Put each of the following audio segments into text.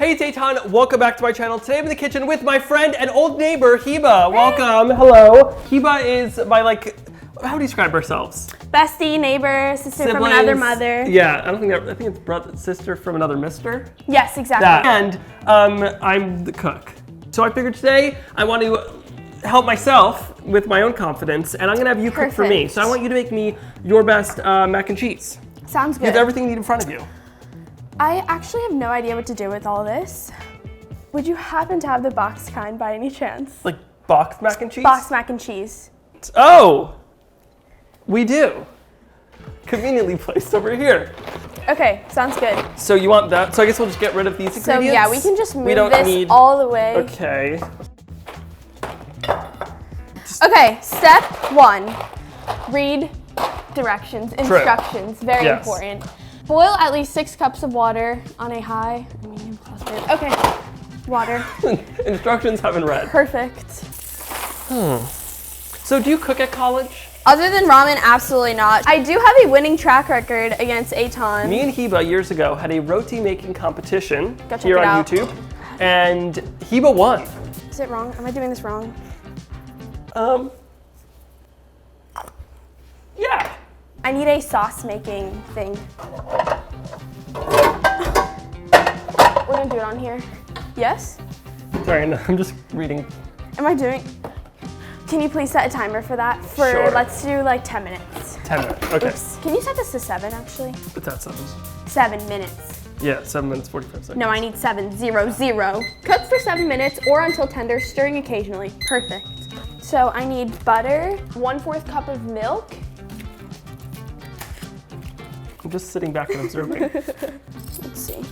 Hey, it's Eitan. Welcome back to my channel. Today I'm in the kitchen with my friend and old neighbor, Hibah. Welcome. Hello. Hibah is my, how do you describe ourselves? Bestie, neighbor, sister Siblings. from another mother. Yeah, I think it's brother, sister from another mister. Yes, exactly. That. And I'm the cook. So I figured today I want to help myself with my own confidence, and I'm gonna have you cook for me. So I want you to make me your best mac and cheese. Sounds good. You have everything you need in front of you. I actually have no idea what to do with all this. Would you happen to have the box kind by any chance? Like boxed mac and cheese? Boxed mac and cheese. Oh, we do. Conveniently placed over here. Okay, sounds good. So you want that? So I guess we'll just get rid of these ingredients? So yeah, we can just move this all the way. Okay. Okay, step 1. Read directions, instructions, very important. Boil at least 6 cups of water on a high, medium, plus. Okay, water. Instructions haven't read. Perfect. So do you cook at college? Other than ramen, absolutely not. I do have a winning track record against Eitan. Me and Hibah years ago had a roti making competition here on YouTube, and Hibah won. Is it wrong? Am I doing this wrong? Yeah. I need a sauce making thing. We're gonna do it on here. Yes? Sorry, no, I'm just reading. Am I doing? Can you please set a timer for that? Sure. Let's do like 10 minutes. 10 minutes, okay. Oops. Can you set this to 7 actually? What's that, 7? 7 minutes. Yeah, 7 minutes, 45 seconds. No, I need 7, 0, 0. Cook for 7 minutes or until tender, stirring occasionally. Perfect. So I need butter, 1/4 cup of milk. I'm just sitting back and observing. Let's see.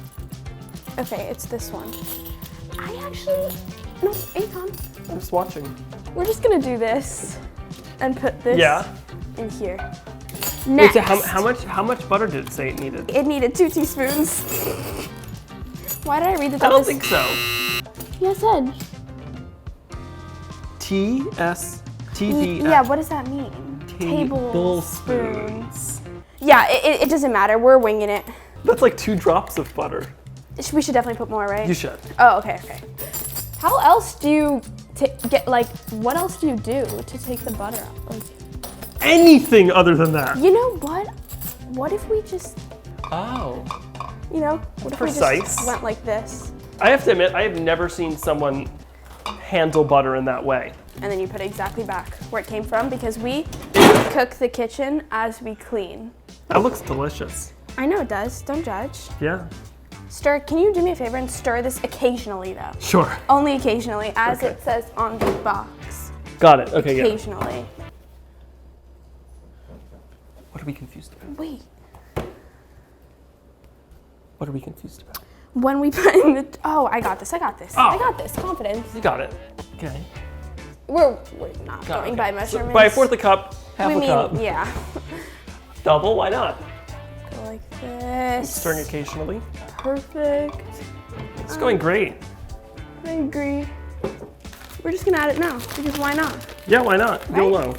Okay, it's this one. No, Eitan. I'm just watching. We're just gonna do this and put this in here. Wait, Next. so how much butter did it say it needed? It needed 2 teaspoons. Why did I read that? I don't think so. Yeah, it said. TSTB. Yeah, what does that mean? Tablespoons. Yeah, it doesn't matter. We're winging it. That's like 2 drops of butter. We should definitely put more, right? You should. Oh, okay. How else do you what else do you do to take the butter out? Anything other than that. You know what? What if we just, Oh. what if we Precise. just went like this? I have to admit, I have never seen someone handle butter in that way. And then you put it exactly back where it came from because we cook the kitchen as we clean. That looks delicious. I know it does. Don't judge. Yeah. Stir. Can you do me a favor and stir this occasionally, though? Sure. Only occasionally, as it says on the box. Got it. Okay, occasionally. What are we confused about? Wait. What are we confused about? When we put in the... Oh, I got this. Oh. I got this. Confidence. You got it. Okay. We're not going by measurements. So by 1/4 a cup, half a cup. Yeah. Double, why not? Go like this. Stirring occasionally. Perfect. It's going great. I agree. We're just gonna add it now, because why not? Yeah, why not? Go Right? low.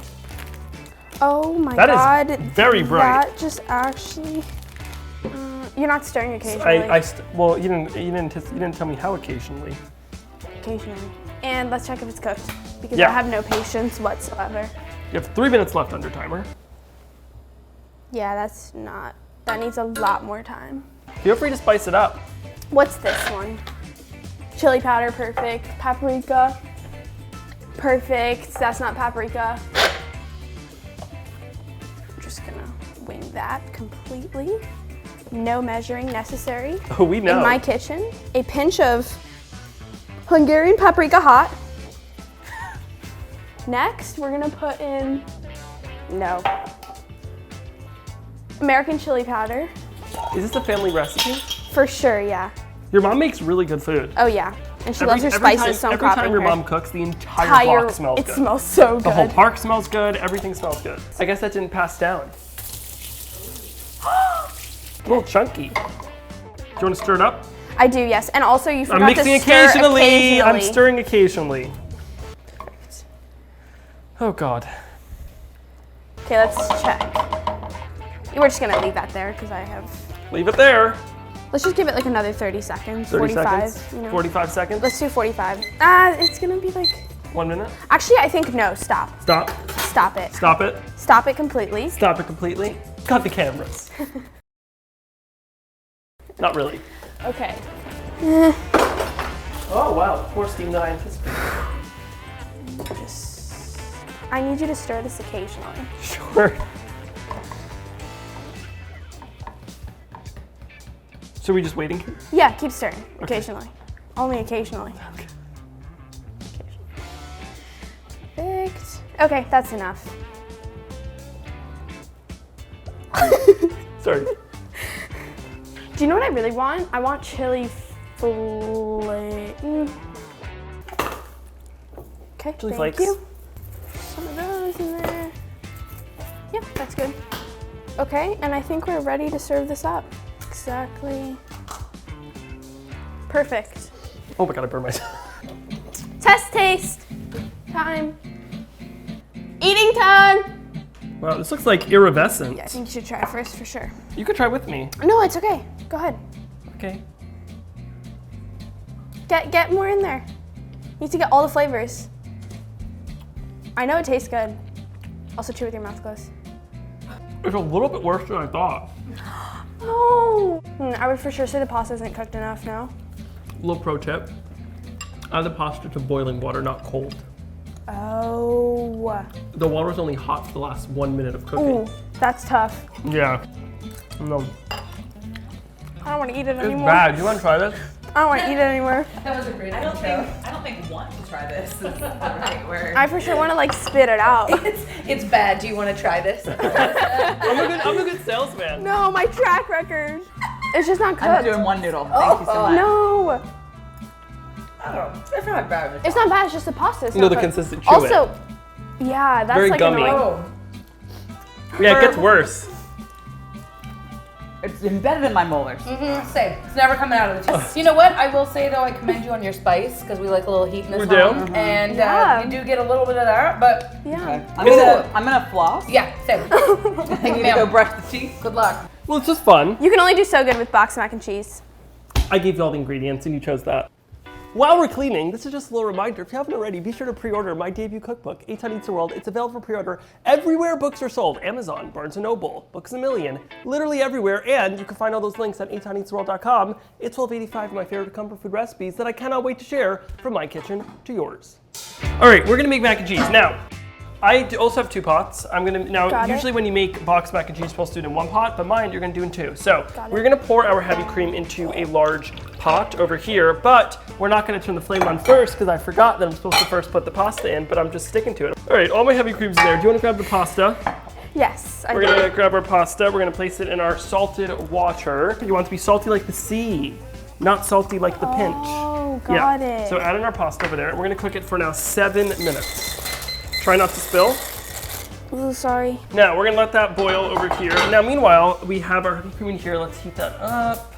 Oh my God. That is very bright. That just actually... you're not stirring occasionally. Well, you didn't tell me how occasionally. Occasionally. And let's check if it's cooked, because Yeah. I have no patience whatsoever. You have 3 minutes left under timer. Yeah, that needs a lot more time. Feel free to spice it up. What's this one? Chili powder, perfect. Paprika, perfect. That's not paprika. I'm just gonna wing that completely. No measuring necessary. Oh, we know. In my kitchen, a pinch of Hungarian paprika hot. Next, we're gonna put in, American chili powder. Is this a family recipe? For sure, yeah. Your mom makes really good food. Oh yeah, and she loves her spices, so I'm Every copying time your her. mom cooks, the entire park smells good. It smells so good. The whole park smells good, everything smells good. I guess that didn't pass down. A little chunky. Do you want to stir it up? I do, yes. And also you forgot I'm mixing to stir occasionally. I'm stirring occasionally. Oh God. Okay, let's check. We're just gonna leave that there because I have... Leave it there. Let's just give it like another 30 seconds. 30 45. seconds? You know. 45 seconds? Let's do 45. It's gonna be like. 1 minute? Actually, I think no. Stop. Stop. Stop it. Stop it. Stop it completely. Stop it completely. Cut the cameras. Not really. Okay. Oh wow, more steam than I anticipated. I need you to stir this occasionally. Sure. So are we just waiting here? Yeah, keep stirring. Occasionally. Only occasionally. Okay. Perfect. Okay, that's enough. Sorry. Do you know what I really want? I want chili flakes. Okay, Chili thank flakes. you. Some of those in there. Yeah, that's good. Okay, and I think we're ready to serve this up. Exactly. Perfect. Oh my god, I burned myself. Test taste. Time. Eating time. Wow, this looks like iridescent. Yeah, I think you should try first for sure. You could try with me. No, it's okay. Go ahead. Okay. Get more in there. You need to get all the flavors. I know it tastes good. Also chew with your mouth closed. It's a little bit worse than I thought. No. I would for sure say the pasta isn't cooked enough now. Little pro tip. Add the pasta to boiling water, not cold. Oh. The water's only hot for the last 1 minute of cooking. Ooh, that's tough. Yeah. No. I don't want to eat it It's anymore. bad. Do you want to try this? I don't want to eat it anymore. That was a great intro. I don't think want to try this is the right word. I for sure want to like spit it out. It's bad. Do you want to try this? I'm a good salesman. No, my track record. It's just not I'm cooked. doing one noodle. Thank you so much. No. Oh, it's not bad. It's not bad, it's just the pasta. It's You know not the cooked. consistent chew Also, yeah, that's Very like gummy. annoying. Yeah, it gets worse. It's embedded in my molars. Same. It's never coming out of the tube. You know what? I will say though, I commend you on your spice because we like a little heat in this We do? home. And Yeah. you do get a little bit of that, but Yeah. I'm gonna floss. Yeah, same. I need to go brush the teeth. Good luck. Well, it's just fun. You can only do so good with boxed mac and cheese. I gave you all the ingredients and you chose that. While we're cleaning, this is just a little reminder, if you haven't already, be sure to pre-order my debut cookbook, Eitan Eats the World. It's available for pre-order everywhere books are sold. Amazon, Barnes & Noble, Books A Million, literally everywhere. And you can find all those links at EitanEatsTheWorld.com. It's 1285 of my favorite comfort food recipes that I cannot wait to share from my kitchen to yours. All right, we're gonna make mac and cheese. Now, I also have 2 pots. Usually when you make boxed mac and cheese, you're supposed to do it in 1 pot, but mine you're gonna do in 2. So we're gonna pour our heavy cream into a large pot over here, but we're not gonna turn the flame on first because I forgot that I'm supposed to first put the pasta in, but I'm just sticking to it. All right, all my heavy cream's in there. Do you wanna grab the pasta? Yes, I We're do. gonna grab our pasta. We're gonna place it in our salted water. You want it to be salty like the sea, not salty like the pinch. Oh, got it. So add in our pasta over there. We're gonna cook it for now 7 minutes. Try not to spill. Ooh, sorry. Now we're gonna let that boil over here. Now meanwhile, we have our heavy cream in here. Let's heat that up.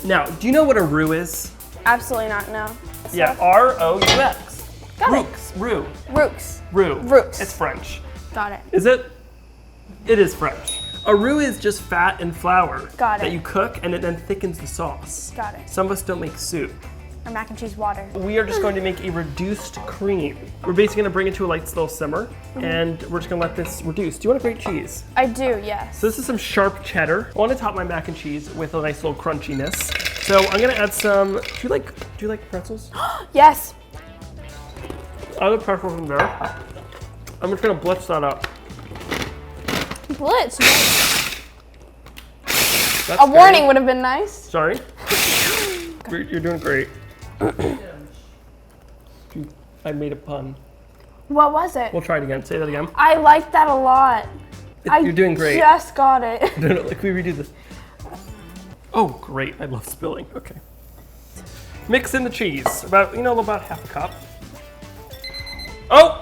Now, do you know what a roux is? Absolutely not, no. Yeah, R-O-U-X. Got it. Roux. Rooks. Roux. Roux. It's French. Got it. Is it? It is French. A roux is just fat and flour Got it. that you cook and it then thickens the sauce. Got it. Some of us don't make soup. Or mac and cheese water. We are just going to make a reduced cream. We're basically gonna bring it to a light slow simmer and we're just gonna let this reduce. Do you want a great cheese? I do, yes. So this is some sharp cheddar. I want to top my mac and cheese with a nice little crunchiness. So I'm gonna add some, do you like pretzels? Yes. Add the pretzels in there. I'm just gonna blitz that up. Blitz. That's A warning great. would have been nice. Sorry. You're doing great. I made a pun. What was it? We'll try it again. Say that again. I like that a lot. You're doing great. Just got it. No, like we redo this. Oh, great. I love spilling. Okay. Mix in the cheese. About half a cup. Oh!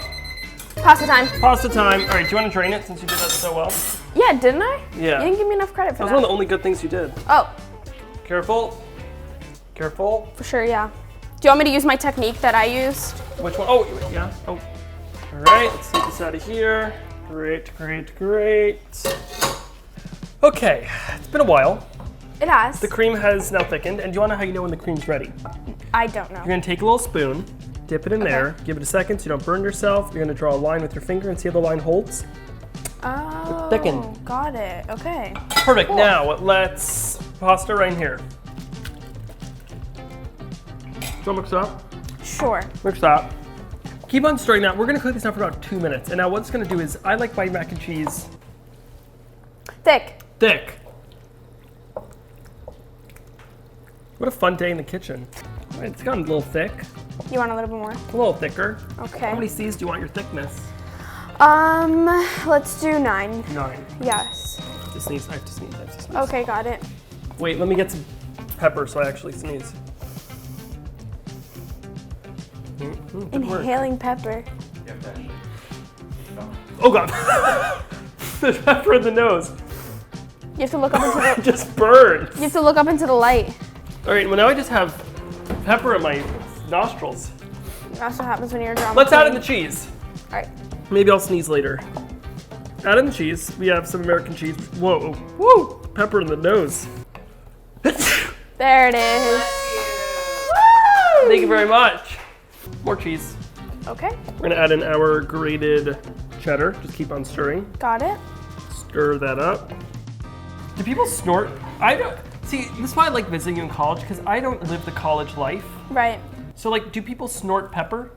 Pasta time. Pasta time. All right, do you want to drain it since you did that so well? Yeah, didn't I? Yeah. You didn't give me enough credit for That was that. one of the only good things you did. Oh, Careful. Careful. for sure, yeah. Do you want me to use my technique that I used? Which one? Oh, yeah. Oh. All right, let's take this out of here. Great, great, great. Okay, it's been a while. It has. The cream has now thickened, and do you want to know how you know when the cream's ready? I don't know. You're gonna take a little spoon, dip it in there, give it a second so you don't burn yourself. You're gonna draw a line with your finger and see how the line holds. Oh, thickened. Got it. Okay. Perfect. Cool. Now let's pasta right here. So mix that. Sure. Mix that. Keep on stirring that. We're gonna cook this now for about 2 minutes. And now what it's gonna do is, I like my mac and cheese Thick. thick. What a fun day in the kitchen. All right, it's gotten a little thick, You want a little bit more? a little thicker. Okay. How many C's do you want your thickness? Let's do 9. 9. Yes. I have to sneeze, I have to sneeze, I have to sneeze. Okay, got it. Wait, let me get some pepper so I actually sneeze. Good work. Inhaling pepper. Oh God. There's pepper in the nose. You have to look up into It the. just burns. You have to look up into the light. All right, well now I just have pepper in my nostrils. That's what happens when you're a drama Let's add in queen. the cheese. All right. Maybe I'll sneeze later. Add in the cheese. We have some American cheese. Whoa, whoa, pepper in the nose. There it is. Thank you very much. More cheese. Okay. We're gonna add in our grated cheddar. Just keep on stirring. Got it. Stir that up. Do people snort? I don't. See, this is why I like visiting you in college, because I don't live the college life. Right. So like, do people snort pepper?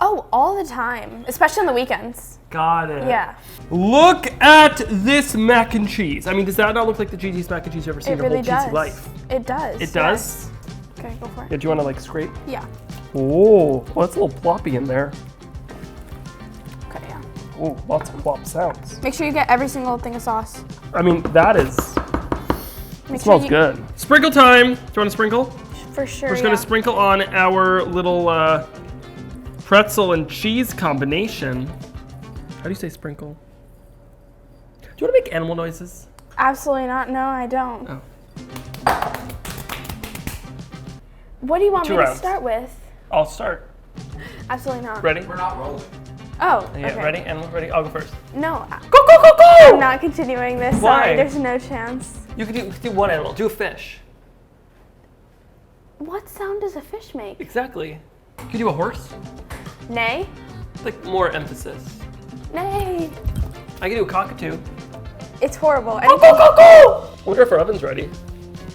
Oh, all the time, especially on the weekends. Got it. Yeah. Look at this mac and cheese. I mean, does that not look like the cheesiest mac and cheese you've ever seen It in your really whole cheesy does. life? It does. It does? Yes. Okay, go for it. Yeah, do you want to like scrape? Yeah. Oh, well, that's a little ploppy in there. Okay, yeah. Oh, lots of plop sounds. Make sure you get every single thing of sauce. I mean, that is, Make it smells you, good. Sprinkle time. Do you want to sprinkle? For sure. We're just gonna sprinkle on our little pretzel and cheese combination. How do you say sprinkle? Do you want to make animal noises? Absolutely not. No, I don't. Oh. What do you want 2 me rounds. to start with? I'll start. Absolutely not. Ready? We're not rolling. Oh, Yeah, okay. ready? Animal, ready? I'll go first. No, Go, go, go, go! I'm not continuing this. Why? Sorry, there's no chance. You can do one animal. Do a fish. What sound does a fish make? Exactly. You can do a horse. Nay? Like more emphasis. Nay. I can do a cockatoo. It's horrible. Go, Anything, go, go, go! I wonder if our oven's ready.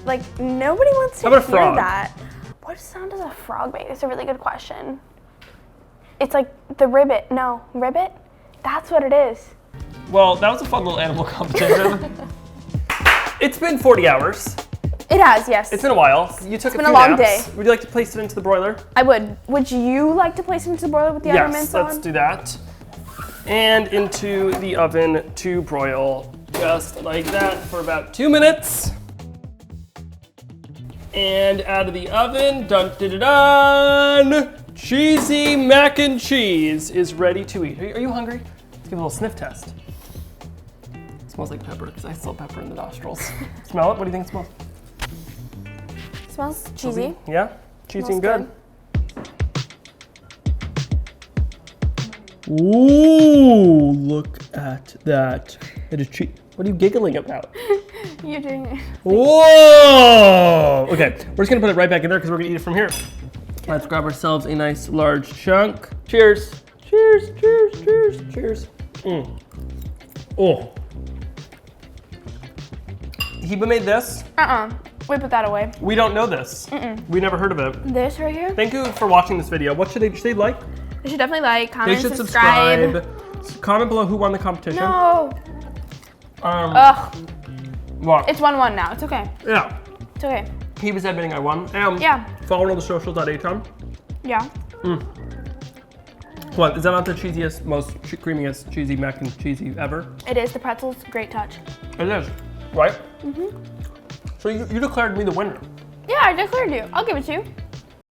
like, nobody wants to How about a hear frog? that. What sound does a frog make? That's a really good question. It's like the ribbit. No, ribbit? That's what it is. Well, that was a fun little animal competition. It's been 40 hours. It has, yes. It's been a while. You took been a a few long naps. day. Would you like to place it into the broiler? I would. Would you like to place it into the broiler with the other Yes, mints let's on? do that. And into the oven to broil, just like that for about 2 minutes. And out of the oven, dun dun dun dun! Cheesy mac and cheese is ready to eat. Are you hungry? Let's give a little sniff test. It smells like pepper because I still have pepper in the nostrils. Smell it? What do you think it smells? Smells cheesy. Yeah? Cheesy Smells and good. Ooh, look at that. It is cheese. What are you giggling about? You're doing it. Whoa! Okay, we're just gonna put it right back in there because we're gonna eat it from here. Let's grab ourselves a nice large chunk. Cheers! Cheers! Cheers! Cheers! Cheers! Oh. Hibah made this. We put that away. We don't know this. We never heard of it. This right here. Thank you for watching this video. What should they like? They should definitely like, They comment, should subscribe. Comment below who won the competition. No. What? It's 1-1 now. It's okay. Yeah. It's okay. He was admitting I won. Yeah. Follow on the socials at Eitan. Yeah. What, is that not the cheesiest, most creamiest cheesy mac and cheesy ever? It is. The pretzel's great touch. It is, right? So you declared me the winner. Yeah, I declared you. I'll give it to you.